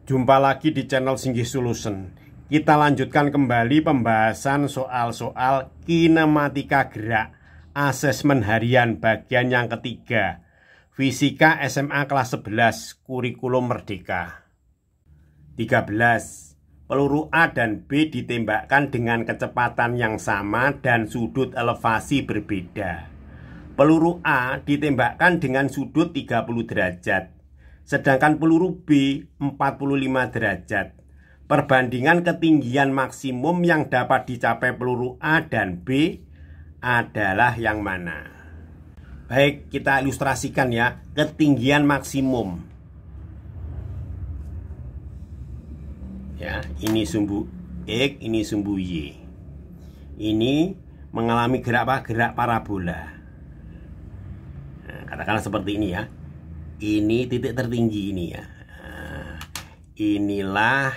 Jumpa lagi di channel Singgih Solution. Kita lanjutkan kembali pembahasan soal-soal kinematika gerak asesmen harian bagian yang ketiga, Fisika SMA kelas 11 Kurikulum Merdeka. 13. Peluru A dan B ditembakkan dengan kecepatan yang sama dan sudut elevasi berbeda. Peluru A ditembakkan dengan sudut 30 derajat, sedangkan peluru B 45 derajat. Perbandingan ketinggian maksimum yang dapat dicapai peluru A dan B adalah yang mana? Baik, kita ilustrasikan ya, ketinggian maksimum. Ya, ini sumbu X, ini sumbu Y. Ini mengalami gerak parabola. Nah, katakanlah seperti ini ya. Ini titik tertinggi ini ya. Nah, inilah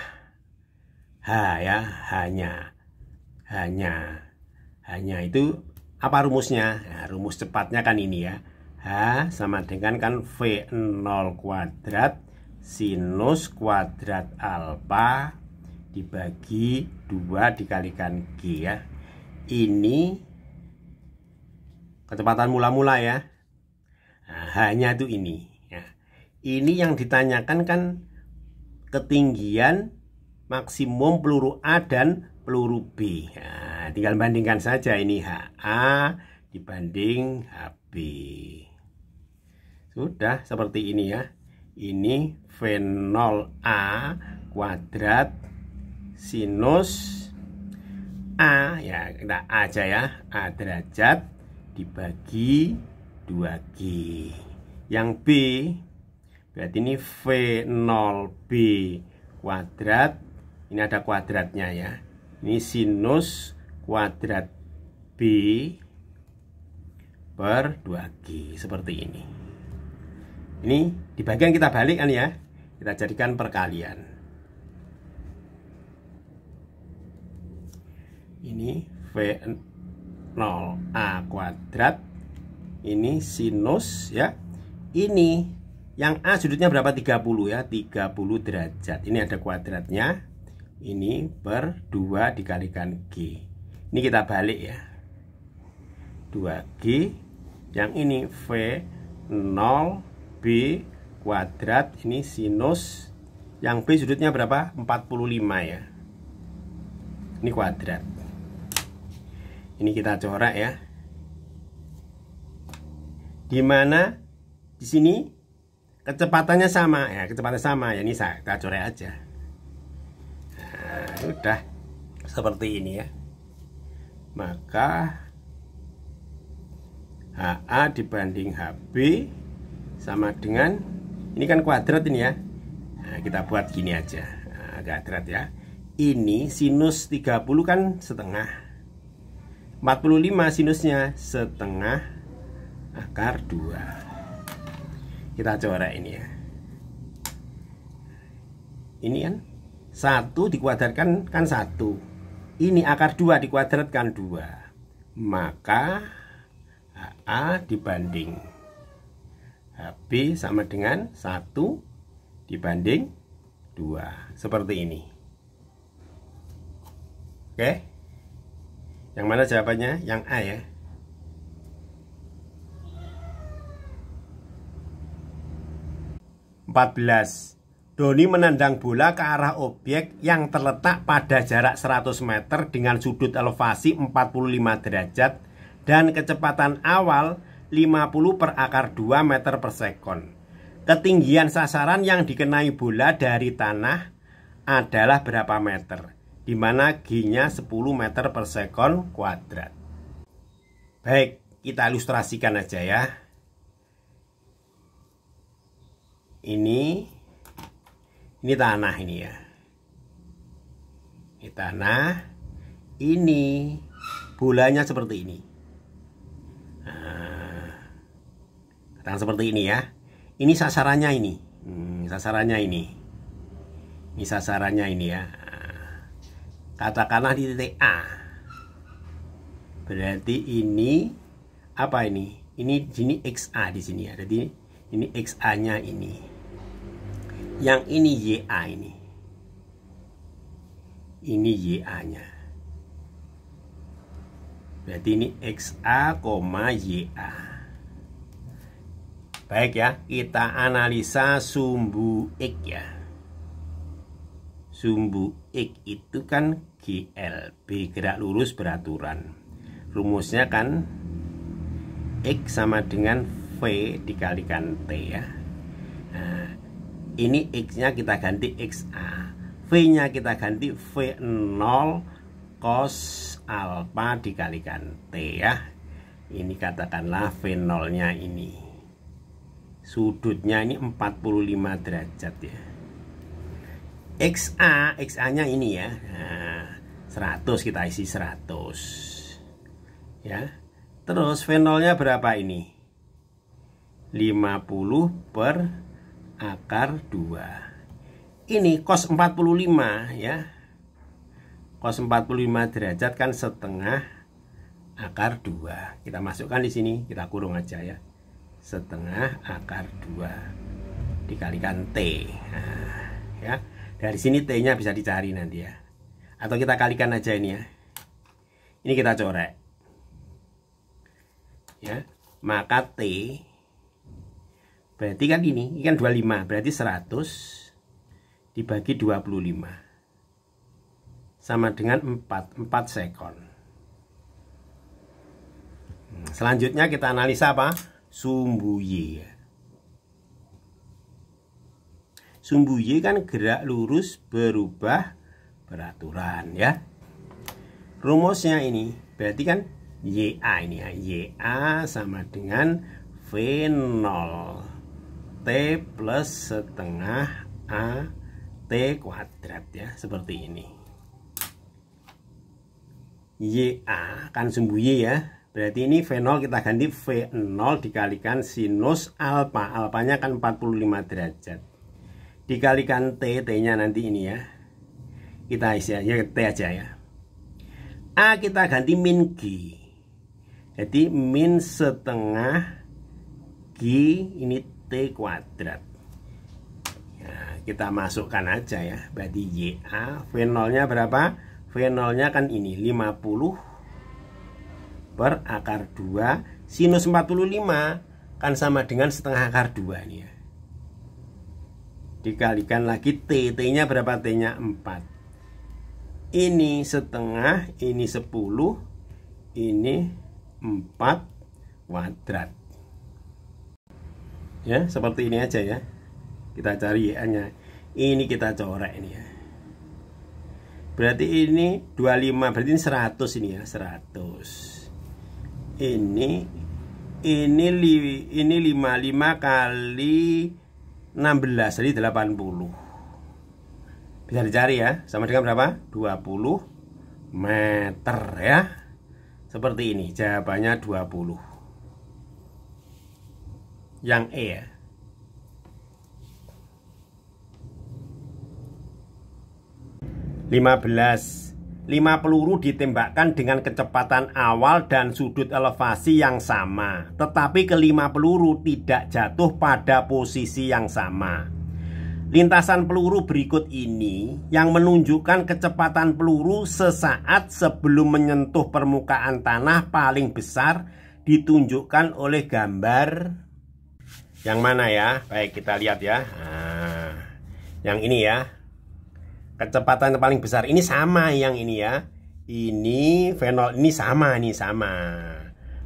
H ya, hanya itu apa rumusnya? Nah, rumus cepatnya kan ini ya. H sama dengan kan V0 kuadrat sinus kuadrat alfa dibagi 2 dikalikan G ya. Ini kecepatan mula-mula ya. Nah, hanya itu ini. Ini yang ditanyakan kan ketinggian maksimum peluru A dan peluru B. Nah, tinggal bandingkan saja ini HA dibanding HB. Sudah seperti ini ya. Ini V0A kuadrat sinus A ya, kita A aja ya, A derajat dibagi 2G. Yang B berarti ini V0B kuadrat, ini ada kuadratnya ya. Ini sinus kuadrat B per 2G seperti ini. Ini di bagian kita balik kan ya. Kita jadikan perkalian. Ini V0A kuadrat, ini sinus ya. Ini yang A sudutnya berapa? 30 ya, 30 derajat. Ini ada kuadratnya. Ini per 2 dikalikan G. Ini kita balik ya. 2G. Yang ini V0B kuadrat. Ini sinus. Yang B sudutnya berapa? 45 ya. Ini kuadrat. Ini kita coret ya. Dimana di sini kecepatannya sama ya, kecepatan sama ya, ini kita coret aja. Nah, udah seperti ini ya. Maka HA dibanding HB sama dengan, ini kan kuadrat ini ya. Nah, kita buat gini aja. Nah, kuadrat ya. Ini sinus 30 kan setengah. 45 sinusnya setengah akar 2. Kita coret ini ya. Ini kan 1 dikuadratkan kan 1. Ini akar 2 dikuadratkan 2. Maka HA dibanding HB sama dengan 1 dibanding 2. Seperti ini. Oke. Yang mana jawabannya? Yang A ya. 14. Doni menendang bola ke arah objek yang terletak pada jarak 100 meter dengan sudut elevasi 45 derajat dan kecepatan awal 50 per akar 2 meter per sekon. Ketinggian sasaran yang dikenai bola dari tanah adalah berapa meter? Di mana G-nya 10 meter per sekon kuadrat. Baik, kita ilustrasikan aja ya. Ini tanah ini ya. Ini tanah. Ini bolanya seperti ini. Nah, seperti ini ya. Ini sasarannya ini. Sasarannya ini. Ini sasarannya ini ya. Katakanlah di titik A. Berarti ini apa ini? Ini di sini XA di sini ya. Jadi ini XA-nya ini. Yang ini YA ini. Ini YA-nya. Berarti ini XA, YA. Baik ya, kita analisa sumbu X ya. Sumbu X itu kan GLB, gerak lurus beraturan. Rumusnya kan X sama dengan V dikalikan T ya. Nah, ini X-nya kita ganti XA, V-nya kita ganti V0 cos alpha dikalikan T ya. Ini katakanlah V0-nya ini. Sudutnya ini 45 derajat ya. XA-nya ini ya. Nah, 100 kita isi 100. Ya. Terus V0-nya berapa ini? 50 per akar 2. Ini cos 45 ya. Cos 45 derajat kan setengah akar 2. Kita masukkan di sini, kita kurung aja ya. Setengah akar 2 dikalikan T. Nah, ya. Dari sini T-nya bisa dicari nanti ya. Atau kita kalikan aja ini ya. Ini kita corek. Ya. Maka T berarti kan ini kan 25, berarti 100 dibagi 25 sama dengan 4 sekon. Selanjutnya kita analisa apa? Sumbu Y. Sumbu Y kan gerak lurus berubah beraturan ya. Rumusnya ini berarti kan YA ini ya. YA sama dengan V0 T plus setengah A T kuadrat ya. Seperti ini. YA kan sumbu Y ya. Berarti ini V0 kita ganti V0 dikalikan sinus alfa. Alfanya kan 45 derajat. Dikalikan T, T-nya nanti ini ya. Kita isi aja T aja ya. A kita ganti min G. Jadi min setengah G ini T kuadrat. Ya, kita masukkan aja ya. Berarti YA, V0-nya berapa? V0-nya kan ini 50 per akar 2. Sinus 45 kan sama dengan setengah akar 2 ini ya. Dikalikan lagi T, T-nya berapa? T-nya 4. Ini setengah, ini 10, ini 4 kuadrat. Ya, seperti ini aja ya. Kita cari Y-nya. Ini kita corek ini ya. Berarti ini 25, berarti ini 100 ini ya, 100. Ini 55 kali 16, jadi 80. Bisa dicari ya, sama dengan berapa? 20 meter ya. Seperti ini, jawabannya 20. Yang E ya. 15. 5 peluru ditembakkan dengan kecepatan awal dan sudut elevasi yang sama, tetapi kelima peluru tidak jatuh pada posisi yang sama. Lintasan peluru berikut ini yang menunjukkan kecepatan peluru sesaat sebelum menyentuh permukaan tanah paling besar ditunjukkan oleh gambar yang mana ya? Baik, kita lihat ya. Nah, yang ini ya. Kecepatan yang paling besar ini sama yang ini ya. Ini V0 ini sama, ini sama.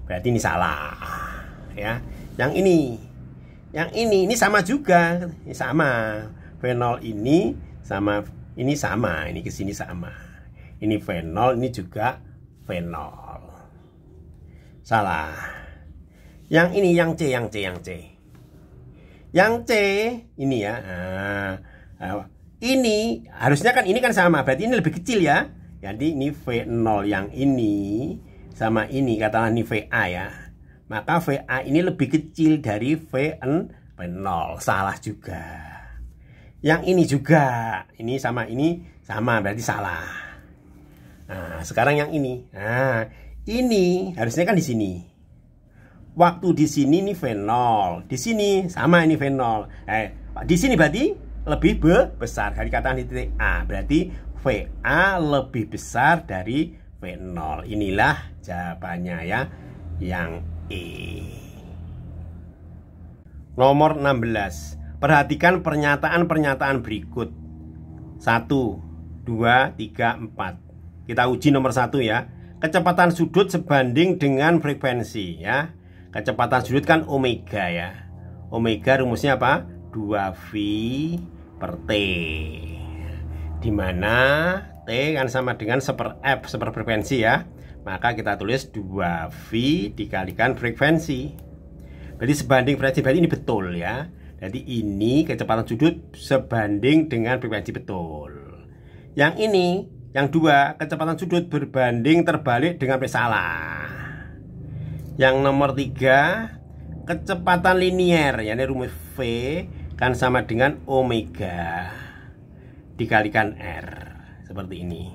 Berarti ini salah. Ya. Yang ini sama juga. Ini sama. V0 ini sama, ini sama, ini ke sini sama. Ini V0, ini juga V0. Salah. Yang ini yang C. Yang C ini ya. Ini harusnya kan ini kan sama, berarti ini lebih kecil ya. Jadi ini V0 yang ini sama ini, katakanlah ini VA ya. Maka VA ini lebih kecil dari V0. Salah juga. Yang ini juga, ini sama, berarti salah. Nah, sekarang yang ini. Nah, ini harusnya kan di sini. Waktu di sini ini V0, di sini sama ini V0. Di sini berarti lebih besar dari katakan di titik A. Berarti VA lebih besar dari V0. Inilah jawabannya ya, yang E. Nomor 16. Perhatikan pernyataan-pernyataan berikut. 1, 2, 3, 4. Kita uji nomor 1 ya. Kecepatan sudut sebanding dengan frekuensi ya. Kecepatan sudut kan omega ya. Omega rumusnya apa? 2V per T. Dimana T kan sama dengan 1/F, frekuensi ya. Maka kita tulis 2V dikalikan frekuensi. Berarti sebanding frekuensi, berarti ini betul ya. Jadi ini kecepatan sudut sebanding dengan frekuensi, betul. Yang ini, yang 2, kecepatan sudut berbanding terbalik dengan salah. Yang nomor 3, kecepatan linier, yakni rumus V kan sama dengan omega dikalikan R. Seperti ini.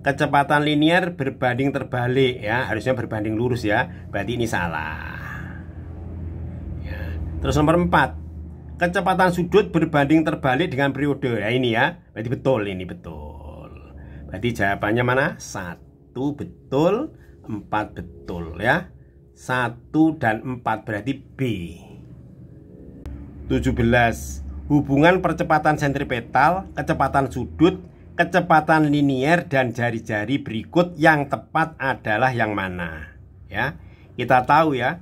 Kecepatan linier berbanding terbalik ya, harusnya berbanding lurus ya. Berarti ini salah. Ya. Terus nomor 4, kecepatan sudut berbanding terbalik dengan periode. Ya ini ya, berarti betul, ini betul. Berarti jawabannya mana? 1 betul, 4 betul ya. 1 dan 4 berarti B. 17. Hubungan percepatan sentripetal, kecepatan sudut, kecepatan linier dan jari-jari berikut yang tepat adalah yang mana? Ya, kita tahu ya,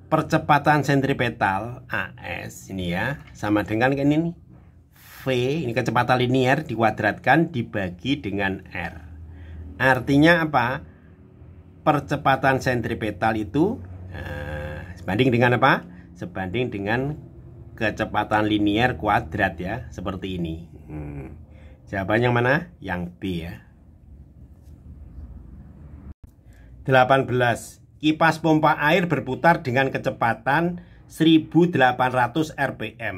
percepatan sentripetal AS ini ya sama dengan ini nih, V ini kecepatan linier dikuadratkan dibagi dengan R. Artinya apa? Percepatan sentripetal itu sebanding dengan apa? Sebanding dengan kecepatan linier kuadrat ya, seperti ini. Jawabannya yang mana? Yang B ya. 18. Kipas pompa air berputar dengan kecepatan 1800 rpm.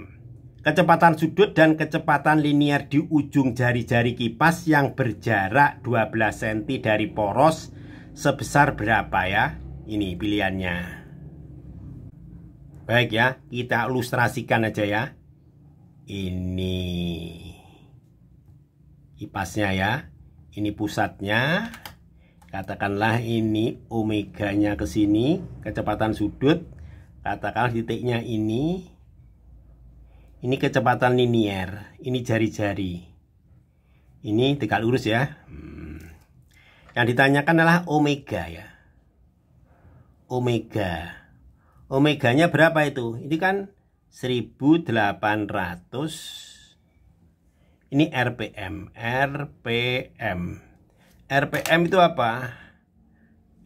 Kecepatan sudut dan kecepatan linier di ujung jari-jari kipas yang berjarak 12 cm dari poros sebesar berapa ya? Ini pilihannya. Baik ya, kita ilustrasikan aja ya. Ini kipasnya ya. Ini pusatnya. Katakanlah ini omeganya ke sini, kecepatan sudut. Katakanlah titiknya ini. Ini kecepatan linier, ini jari-jari. Ini tegak lurus ya. Yang ditanyakan adalah omega ya. Omega. Omeganya berapa itu? Ini kan 1800. Ini RPM. RPM itu apa?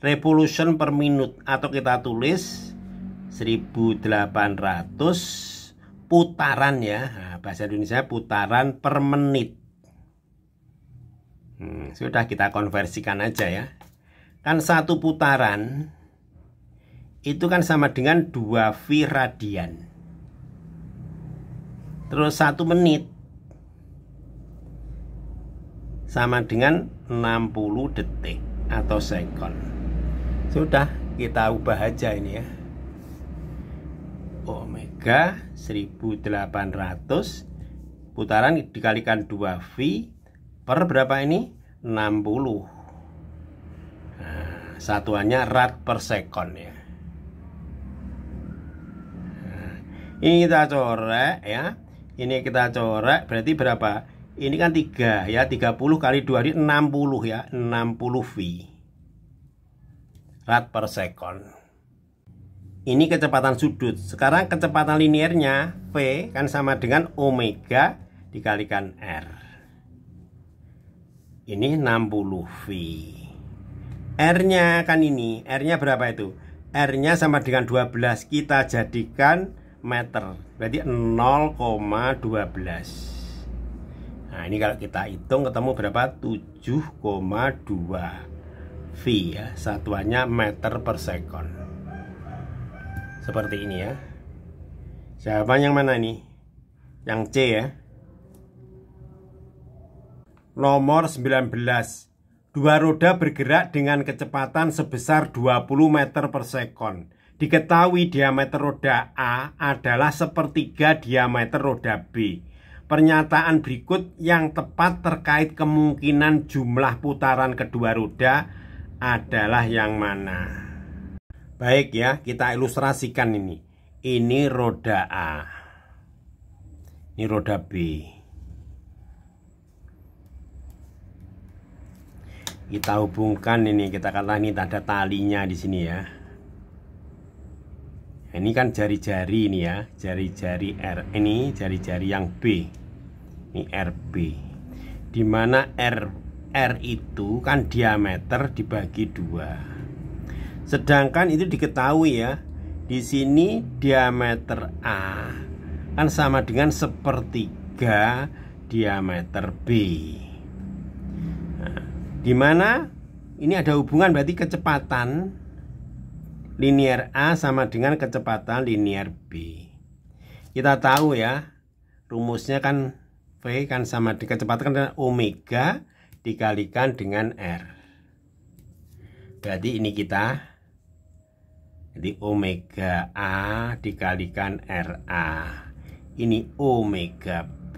Revolution per minute, atau kita tulis 1800 putaran ya. Nah, bahasa Indonesia putaran per menit. Sudah, kita konversikan aja ya. Kan satu putaran itu kan sama dengan 2V radian. Terus 1 menit sama dengan 60 detik atau sekon. Sudah, kita ubah aja ini ya. Omega 1800 putaran dikalikan 2V per berapa ini? 60. Nah, satuannya rad per sekon ya. Nah, ini kita coret ya. Ini kita coret berarti berapa? Ini kan 3 ya, 30 kali 2 ini 60 ya, 60 V rad per sekon. Ini kecepatan sudut. Sekarang kecepatan liniernya V kan sama dengan omega dikalikan R. Ini 60 V. R-nya kan ini, R-nya berapa itu? R-nya sama dengan 12, kita jadikan meter. Berarti 0,12. Nah, ini kalau kita hitung ketemu berapa? 7,2 V ya. Satuannya meter per sekon. Seperti ini ya. Jawaban yang mana nih? Yang C ya. Nomor 19. Dua roda bergerak dengan kecepatan sebesar 20 meter per sekon. Diketahui diameter roda A adalah sepertiga diameter roda B. Pernyataan berikut yang tepat terkait kemungkinan jumlah putaran kedua roda adalah yang mana? Baik ya, kita ilustrasikan ini. Ini roda A. Ini roda B. Kita hubungkan ini, kita katakan ini ada talinya di sini ya. Ini kan jari-jari ini ya, jari-jari R. Ini jari-jari yang B. Ini RB. Dimana R itu kan diameter dibagi 2. Sedangkan itu diketahui ya, di sini diameter A kan sama dengan sepertiga diameter B. Nah, dimana ini ada hubungan, berarti kecepatan linear A sama dengan kecepatan linear B. Kita tahu ya, rumusnya kan V kan sama dengan kecepatan kan omega dikalikan dengan R. Berarti ini kita, jadi omega A dikalikan RA. Ini omega B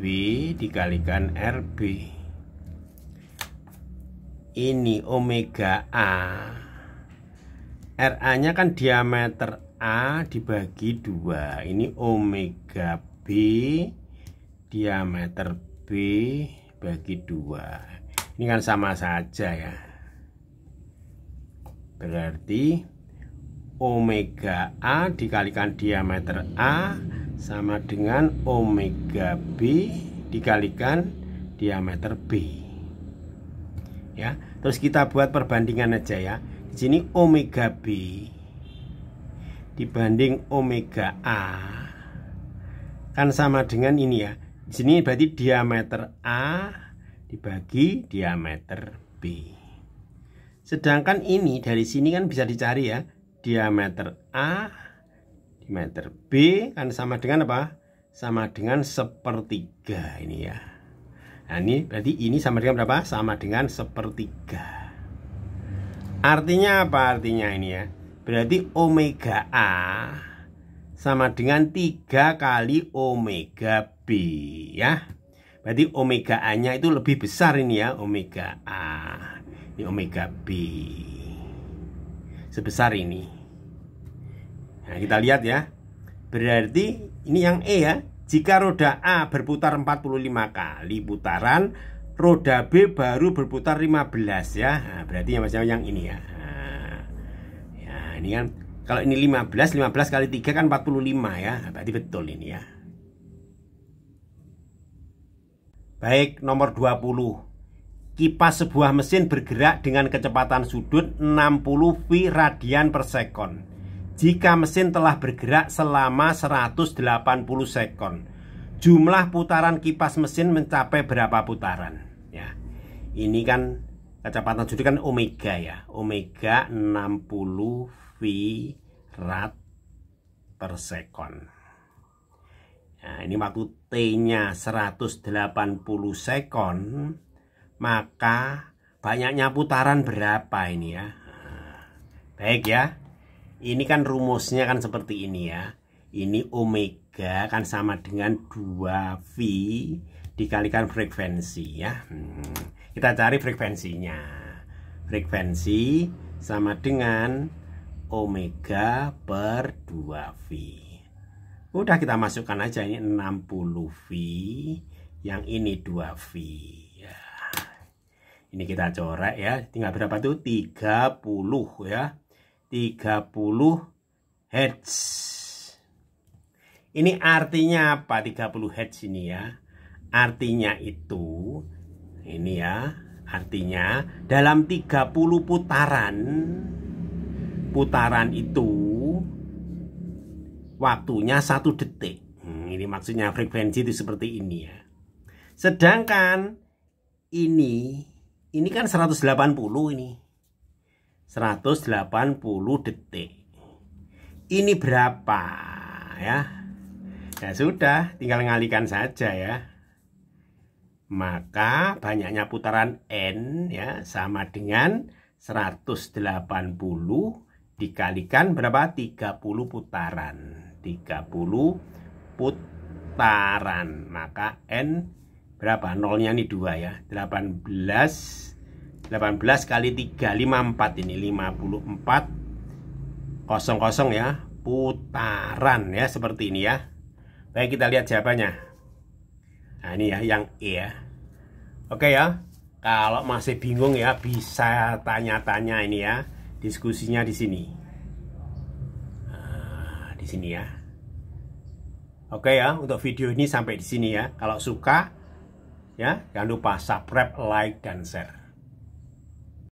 dikalikan RB. Ini omega A. RA-nya kan diameter A dibagi 2. Ini omega B diameter B bagi 2. Ini kan sama saja ya. Berarti omega A dikalikan diameter A sama dengan omega B dikalikan diameter B. Ya, terus kita buat perbandingan aja ya. Di sini omega B dibanding omega A kan sama dengan ini ya. Di sini berarti diameter A dibagi diameter B. Sedangkan ini dari sini kan bisa dicari ya. Diameter A diameter B kan sama dengan apa? Sama dengan sepertiga ini ya. Nah ini berarti ini sama dengan berapa? Sama dengan sepertiga. Artinya apa artinya ini ya? Berarti omega A sama dengan 3 kali omega B ya. Berarti omega A nya itu lebih besar ini ya, omega A. Ini omega B sebesar ini. Nah kita lihat ya. Berarti ini yang E ya. Jika roda A berputar 45 kali putaran, roda B baru berputar 15 ya. Nah, berarti yang ini ya. Nah, ya ini kan kalau ini 15 kali 3 kan 45 ya. Nah, berarti betul ini ya. Baik, nomor 20. Kipas sebuah mesin bergerak dengan kecepatan sudut 60 V radian per sekon. Jika mesin telah bergerak selama 180 sekon, jumlah putaran kipas mesin mencapai berapa putaran? Ya, ini kan kecepatan sudut kan omega ya, omega 60 V rad per sekon. Nah, ini waktu T-nya 180 sekon, maka banyaknya putaran berapa ini ya? Nah, baik ya. Ini kan rumusnya kan seperti ini ya. Ini omega kan sama dengan 2V dikalikan frekuensi ya. Kita cari frekuensinya. Frekuensi sama dengan omega per 2V. Udah kita masukkan aja, ini 60V, yang ini 2V ya. Ini kita coret ya. Tinggal berapa tuh? 30 ya. 30 Hz. Ini artinya apa 30 Hz ini ya? Artinya itu ini ya, artinya dalam 30 putaran itu waktunya 1 detik. Ini maksudnya frekuensi itu seperti ini ya. Sedangkan ini kan 180 ini. 180 detik. Ini berapa ya? Ya sudah, tinggal ngalihkan saja ya. Maka banyaknya putaran N ya sama dengan 180 dikalikan berapa? 30 putaran. 30 putaran. Maka N berapa? Nolnya ini 2 ya. 18 kali 3 54 ini 54 00 ya. Putaran ya, seperti ini ya. Baik, kita lihat jawabannya. Nah, ini ya yang E ya. Oke ya. Kalau masih bingung ya, bisa tanya-tanya ini ya. Diskusinya di sini. Nah, di sini ya. Oke ya, untuk video ini sampai di sini ya. Kalau suka ya, jangan lupa subscribe, like, dan share.